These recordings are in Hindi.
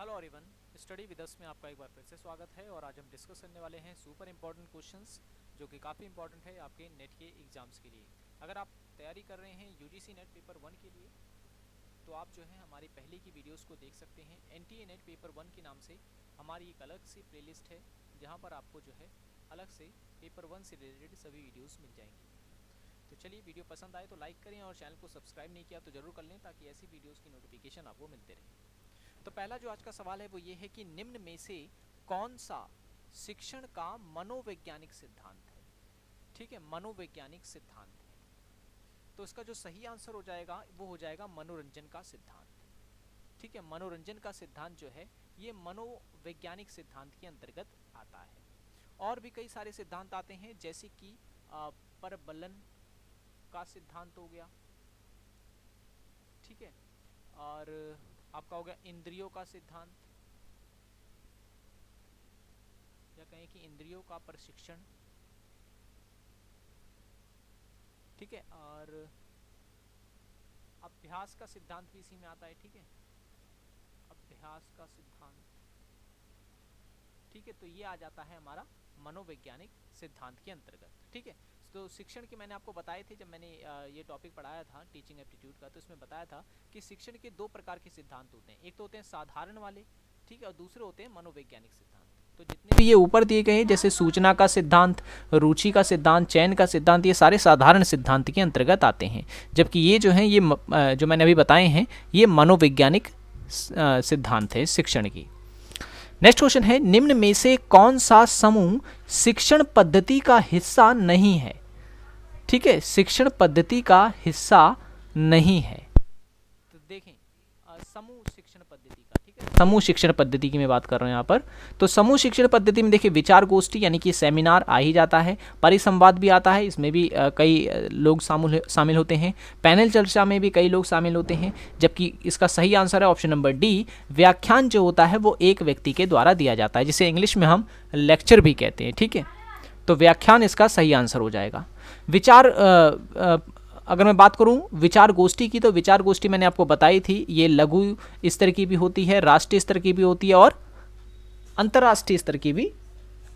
Hello everyone, study with us में आपका एक बार फिर से स्वागत है। और आज हम डिस्कस करने वाले हैं सुपर इम्पोर्टेंट क्वेश्चंस जो कि काफ़ी इंपॉर्टेंट है आपके नेट के एग्जाम्स के लिए। अगर आप तैयारी कर रहे हैं यूजीसी नेट पेपर 1 के लिए तो आप जो है हमारी पहले की वीडियोस को देख सकते हैं। एनटीए नेट पेपर 1 के नाम से हमारी एक अलग सी प्लेलिस्ट है जहाँ पर आपको जो है अलग से पेपर 1 से रिलेटेड सभी वीडियोज़ मिल जाएंगी। तो चलिए, वीडियो पसंद आए तो लाइक करें और चैनल को सब्सक्राइब नहीं किया तो ज़रूर कर लें ताकि ऐसी वीडियोज़ की नोटिफिकेशन आपको मिलते रहे। तो पहला जो आज का सवाल है वो ये है कि निम्न में से कौन सा शिक्षण का मनोवैज्ञानिक सिद्धांत है। ठीक है, मनोवैज्ञानिक सिद्धांत है। तो इसका जो सही आंसर हो जाएगा वो हो जाएगा मनोरंजन का सिद्धांत। ठीक है, मनोरंजन का सिद्धांत जो है ये मनोवैज्ञानिक सिद्धांत के अंतर्गत आता है। और भी कई सारे सिद्धांत आते हैं जैसे कि परबलन का सिद्धांत हो गया। ठीक है, और आपका हो गया इंद्रियों का सिद्धांत, या कहें कि इंद्रियों का प्रशिक्षण। ठीक है, और अभ्यास का सिद्धांत भी इसी में आता है। ठीक है, अभ्यास का सिद्धांत। ठीक है, तो ये आ जाता है हमारा मनोवैज्ञानिक सिद्धांत के अंतर्गत। ठीक है, तो शिक्षण के मैंने आपको बताए थे जब मैंने ये टॉपिक पढ़ाया था टीचिंग एप्टीट्यूड का, तो इसमें बताया था कि शिक्षण के दो प्रकार के सिद्धांत होते हैं। एक तो होते हैं साधारण वाले, ठीक है, और दूसरे होते हैं मनोवैज्ञानिक सिद्धांत। तो जितने भी ये ऊपर दिए गए हैं जैसे सूचना का सिद्धांत, रुचि का सिद्धांत, चयन का सिद्धांत, ये सारे साधारण सिद्धांत के अंतर्गत आते हैं। जबकि ये जो हैं ये जो मैंने अभी बताए हैं ये मनोवैज्ञानिक सिद्धांत है शिक्षण की। नेक्स्ट क्वेश्चन है, निम्न में से कौन सा समूह शिक्षण पद्धति का हिस्सा नहीं है। ठीक है, शिक्षण पद्धति का हिस्सा नहीं है। तो देखें समूह शिक्षण पद्धति का। ठीक है, समूह शिक्षण पद्धति की मैं बात कर रहा हूं यहाँ पर। तो समूह शिक्षण पद्धति में देखिए विचार गोष्ठी यानी कि सेमिनार आ ही जाता है, परिसंवाद भी आता है, इसमें भी कई लोग शामिल होते हैं, पैनल चर्चा में भी कई लोग शामिल होते हैं। जबकि इसका सही आंसर है ऑप्शन नंबर डी, व्याख्यान जो होता है वो एक व्यक्ति के द्वारा दिया जाता है, जिसे इंग्लिश में हम लेक्चर भी कहते हैं। ठीक है, तो व्याख्यान इसका सही आंसर हो जाएगा। विचार अगर मैं बात करूं विचार गोष्ठी की, तो विचार गोष्ठी मैंने आपको बताई थी, ये लघु स्तर की भी होती है, राष्ट्रीय स्तर की भी होती है और अंतर्राष्ट्रीय स्तर की भी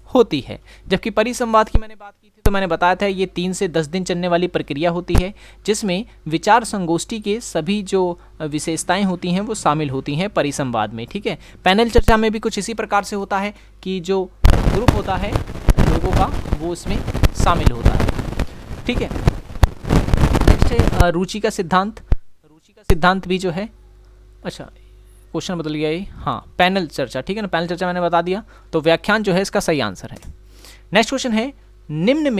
होती है। जबकि परिसंवाद की मैंने बात की थी तो मैंने बताया था ये 3 से 10 दिन चलने वाली प्रक्रिया होती है, जिसमें विचार संगोष्ठी के सभी जो विशेषताएं होती हैं वो शामिल होती हैं परिसंवाद में। ठीक है, पैनल चर्चा में भी कुछ इसी प्रकार से होता है कि जो ग्रुप होता है लोगों का वो इसमें शामिल होता है। ठीक है, नेक्स्ट है रुचि का सिद्धांत। रुचि का सिद्धांत भी जो है, अच्छा क्वेश्चन बदल गया ये, हाँ पैनल चर्चा। ठीक है ना, पैनल चर्चा मैंने बता दिया, तो व्याख्यान जो है इसका सही आंसर है। नेक्स्ट क्वेश्चन है, निम्न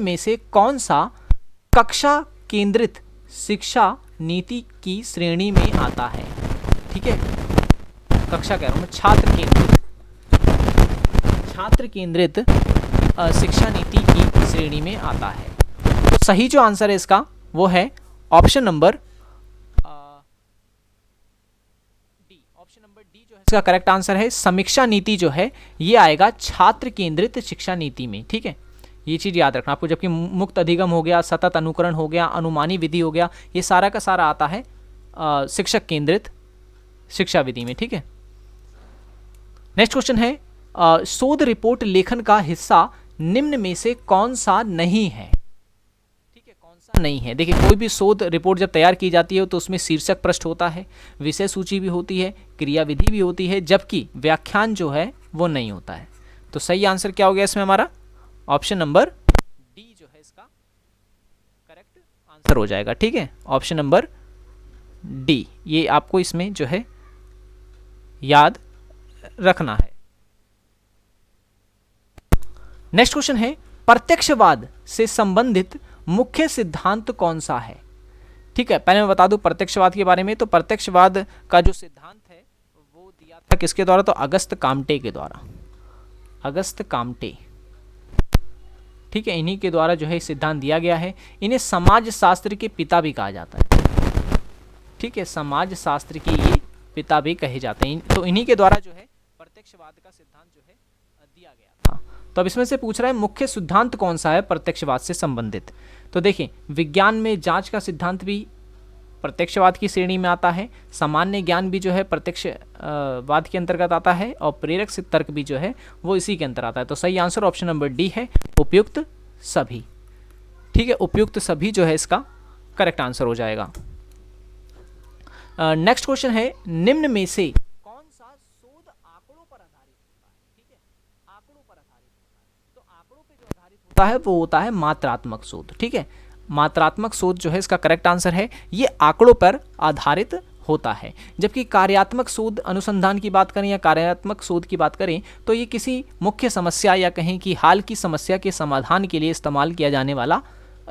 में से कौन सा कक्षा केंद्रित शिक्षा नीति की श्रेणी में आता है। ठीक है, कक्षा कह रहा हूं मैं, छात्र केंद्रित शिक्षा नीति की श्रेणी में आता है। तो सही जो आंसर है इसका वो है option number D. Option number D जो है इसका करेक्ट आंसर है। समीक्षा नीति जो है ये आएगा छात्र केंद्रित शिक्षा नीति में। ठीक है, ये चीज याद रखना आपको। जबकि मुक्त अधिगम हो गया, सतत अनुकरण हो गया, अनुमानी विधि हो गया, ये सारा का सारा आता है शिक्षक केंद्रित शिक्षा विधि में। ठीक है, नेक्स्ट क्वेश्चन है, शोध रिपोर्ट लेखन का हिस्सा निम्न में से कौन सा नहीं है। ठीक है, कौन सा नहीं है। देखिए कोई भी शोध रिपोर्ट जब तैयार की जाती है तो उसमें शीर्षक पृष्ठ होता है, विषय सूची भी होती है, क्रियाविधि भी होती है, जबकि व्याख्यान जो है वो नहीं होता है। तो सही आंसर क्या हो गया इसमें हमारा, ऑप्शन नंबर डी जो है इसका करेक्ट आंसर हो जाएगा। ठीक है, ऑप्शन नंबर डी, ये आपको इसमें जो है याद रखना है। नेक्स्ट क्वेश्चन है, प्रत्यक्षवाद से संबंधित मुख्य सिद्धांत कौन सा है। ठीक है, पहले मैं बता दूं प्रत्यक्षवाद के बारे में। तो प्रत्यक्षवाद का जो सिद्धांत है वो दिया था किसके द्वारा, तो अगस्त काम्टे के द्वारा। अगस्त काम्टे, ठीक है, इन्हीं के द्वारा जो है सिद्धांत दिया गया है। इन्हें समाज शास्त्र के पिता भी कहा जाता है। ठीक है, समाज शास्त्र के ये पिता भी कहे जाते हैं। तो इन्हीं के द्वारा जो है प्रत्यक्षवाद का सिद्धांत जो है दिया गया था। तो अब इसमें से पूछ रहा है मुख्य सिद्धांत कौन सा है प्रत्यक्षवाद से संबंधित। तो देखिए विज्ञान में जांच का सिद्धांत भी प्रत्यक्षवाद की श्रेणी में आता है। सामान्य ज्ञान भी जो है प्रत्यक्षवाद के अंतर्गत आता है, और प्रेरक सिद्ध तर्क भी जो है वो इसी के अंतर आता है। तो सही आंसर ऑप्शन नंबर डी है, उपयुक्त सभी। ठीक है, उपयुक्त सभी जो है इसका करेक्ट आंसर हो जाएगा। नेक्स्ट क्वेश्चन है, निम्न में से कौन सा शोध आंकड़ों पर आधारित होता है? ठीक है, आंकड़ों पर आधारित होता है। तो आंकड़ों पे जो आधारित होता है वो होता है मात्रात्मक शोध। ठीक है, मात्रात्मक शोध जो है इसका करेक्ट आंसर है, ये आंकड़ों पर आधारित होता है। जबकि कार्यात्मक शोध अनुसंधान की बात करें या कार्यात्मक शोध की बात करें तो ये किसी मुख्य समस्या या कहें कि हाल की समस्या के समाधान के लिए इस्तेमाल किया जाने वाला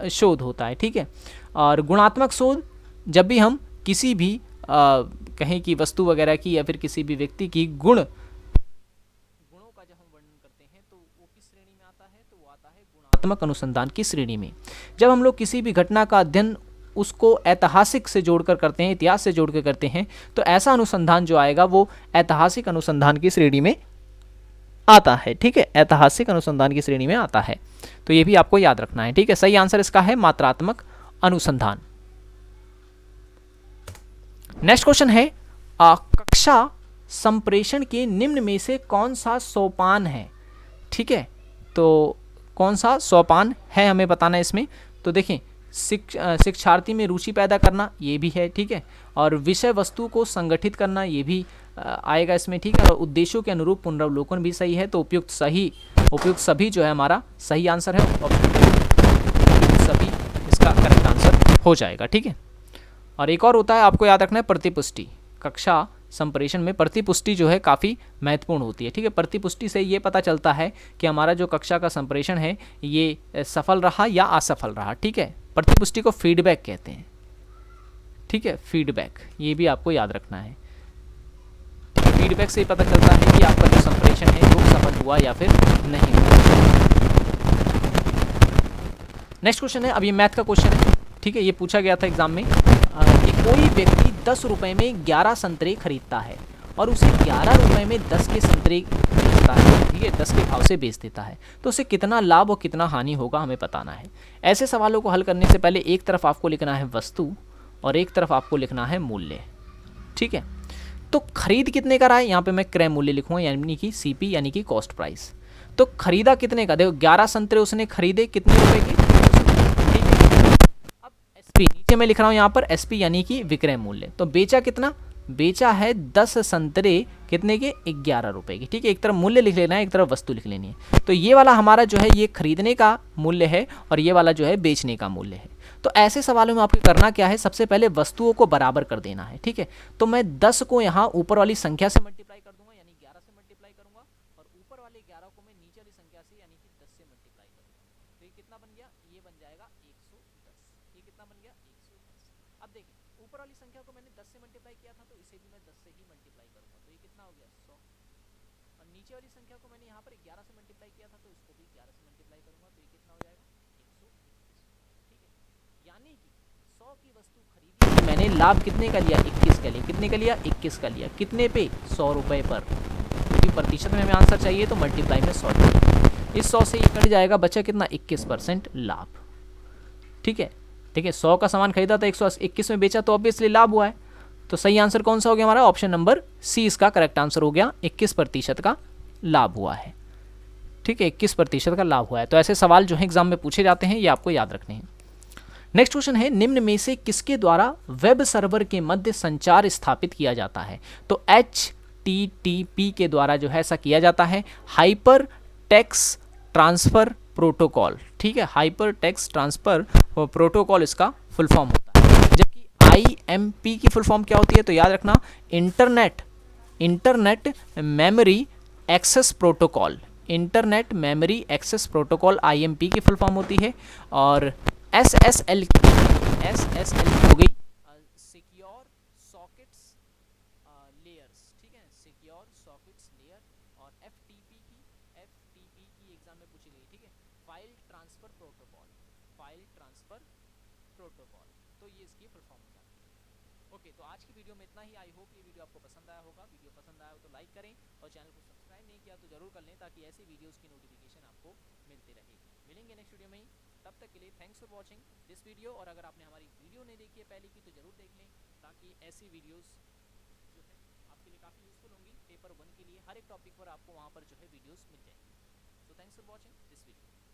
शोध होता है। ठीक है, और गुणात्मक शोध जब भी हम किसी भी कहें कि वस्तु वगैरह की या फिर किसी भी व्यक्ति की गुणों का जब हम वर्णन करते हैं तो वो किस श्रेणी में आता है? तो वो आता है गुणात्मक अनुसंधान की श्रेणी में। जब हम लोग किसी भी घटना का अध्ययन उसको ऐतिहासिक से जोड़कर करते हैं, इतिहास से जोड़कर करते हैं, तो ऐसा अनुसंधान जो आएगा वो ऐतिहासिक अनुसंधान की श्रेणी में आता है। ठीक है, ऐतिहासिक अनुसंधान की श्रेणी में आता है, तो ये भी आपको याद रखना है। ठीक है, सही आंसर इसका है मात्रात्मक अनुसंधान। नेक्स्ट क्वेश्चन है, कक्षा संप्रेषण के निम्न में से कौन सा सोपान है? ठीक है, तो कौन सा सोपान है हमें बताना है इसमें। तो देखें, शिक्षार्थी में रुचि पैदा करना ये भी है। ठीक है, और विषय वस्तु को संगठित करना ये भी आएगा इसमें। ठीक है, और उद्देश्यों के अनुरूप पुनरावलोकन भी सही है। तो उपयुक्त सभी जो है हमारा सही आंसर है, उपयुक्त सभी इसका करेक्ट आंसर हो जाएगा। ठीक है, और एक और होता है, आपको याद रखना है प्रतिपुष्टि। कक्षा संप्रेषण में प्रतिपुष्टि जो है काफ़ी महत्वपूर्ण होती है। ठीक है, प्रतिपुष्टि से ये पता चलता है कि हमारा जो कक्षा का संप्रेषण है ये सफल रहा या असफल रहा। ठीक है, प्रतिपुष्टि को फीडबैक कहते हैं। ठीक है, फीडबैक ये भी आपको याद रखना है। फीडबैक से पता चलता है कि आपका जो संप्रेषण है वो सफल हुआ या फिर नहीं हुआ। नेक्स्ट क्वेश्चन है, अब ये मैथ का क्वेश्चन है। ठीक है, ये पूछा गया था एग्जाम में कि कोई व्यक्ति 10 रुपए में 11 संतरे खरीदता है और उसे 11 रुपए में 10 के संतरे बेचता है। ठीक है, 10 के भाव से बेच देता है, तो उसे कितना लाभ और कितना हानि होगा हमें बताना है। ऐसे सवालों को हल करने से पहले एक तरफ आपको लिखना है वस्तु और एक तरफ आपको लिखना है मूल्य। ठीक है, तो खरीद कितने का रहा है, यहाँ पे मैं क्रय मूल्य लिखूंगा यानी कि सीपी यानी कि कॉस्ट प्राइस। तो खरीदा कितने का, देखो 11 संतरे उसने खरीदे कितने रुपए के। अब एसपी नीचे मैं लिख रहा हूँ यहाँ पर एसपी यानी कि विक्रय मूल्य। तो बेचा कितना, बेचा है 10 संतरे कितने के, 11 रुपए की। ठीक है, एक तरफ मूल्य लिख लेना है, एक तरफ वस्तु लिख लेनी है। तो ये वाला हमारा जो है ये खरीदने का मूल्य है और ये वाला जो है बेचने का मूल्य है। तो ऐसे सवालों में आपको करना क्या है, सबसे पहले वस्तुओं को बराबर कर देना है। ठीक है, तो मैं 10 को यहाँ ऊपर वाली संख्या से मल्टीप्लाई कर दूंगा यानी 11 से मल्टीप्लाई करूंगा, और ऊपर वाले 11 को मैं नीचे वाली संख्या से यानी कि 10 से मल्टीप्लाई करूंगा। तो ये कितना बन गया, ये बन जाएगा 110। ये कितना बन गया, 110। अब देखिए, ऊपर वाली संख्या को मैंने 10 से मल्टीप्लाई किया था, तो इसे भी मैं 10 से ही मल्टीप्लाई करूंगा। तो ये कितना हो गया, 100। और नीचे वाली संख्या को मैंने यहाँ पर 11 से मल्टीप्लाई किया था, तो इसको भी 11 से मल्टीप्लाई करूंगा। तो ये कितना हो जाएगा, 121। ठीक है, यानी कि 100 की वस्तु खरीदी मैंने, लाभ कितने का लिया, 21 का लिया। कितने का लिया, 21 का लिया। कितने पे, 100 रुपए पर। क्योंकि प्रतिशत में हमें आंसर चाहिए तो मल्टीप्लाई में 100 चाहिए। इस 100 से ये कट जाएगा, बचा कितना, 21% लाभ। ठीक है, देखिए 100 का सामान खरीदा था, 121 में बेचा, तो ऑब्वियसली लाभ हुआ है। तो सही आंसर कौन सा हो गया हमारा, ऑप्शन नंबर सी इसका करेक्ट आंसर हो गया, 21% का लाभ हुआ है। ठीक है, 21% का लाभ हुआ है। तो ऐसे सवाल जो है एग्जाम में पूछे जाते हैं, ये आपको याद रखने हैं। नेक्स्ट क्वेश्चन है, निम्न में से किसके द्वारा वेब सर्वर के मध्य संचार स्थापित किया जाता है? तो HTTP के द्वारा जो है ऐसा किया जाता है, हाइपर टेक्स्ट ट्रांसफर प्रोटोकॉल। ठीक है, हाइपर टेक्स्ट ट्रांसफर प्रोटोकॉल इसका फुल फॉर्म होता है। जबकि IMP की फुल फॉर्म क्या होती है, तो याद रखना internet memory access protocol. Internet memory access protocol IMP की फुल फॉर्म होती है। और SSL हो गई सिक्योर सॉकेट्स लेयर्स। ठीक है, सिक्योर सॉकेट्स लेयर। और FTP की एग्जाम में पूछी गई। ठीक है, फाइल ट्रांसफर प्रोटोकॉल। तो ये इसकी फुल फॉर्म हो जाती है। ओके, तो आज की वीडियो में इतना ही। आई होप ये वीडियो आपको पसंद आया होगा। वीडियो पसंद आया हो तो लाइक करें और चैनल को सब्सक्राइब नहीं किया तो जरूर कर लें, ताकि ऐसी वीडियोस की नोटिफिकेशन आपको मिलती रहे। मिलेंगे नेक्स्ट वीडियो में ही। तब तक के लिए thanks for watching this video. और अगर आपने हमारी वीडियो नहीं देखी है पहले की तो ज़रूर देख लें, ताकि ऐसी वीडियोस जो है आपके लिए काफ़ी यूज़फुल होंगी। पेपर 1 के लिए हर एक टॉपिक पर आपको वहाँ पर जो है वीडियोस मिल जाएंगी। So thanks for watching this video.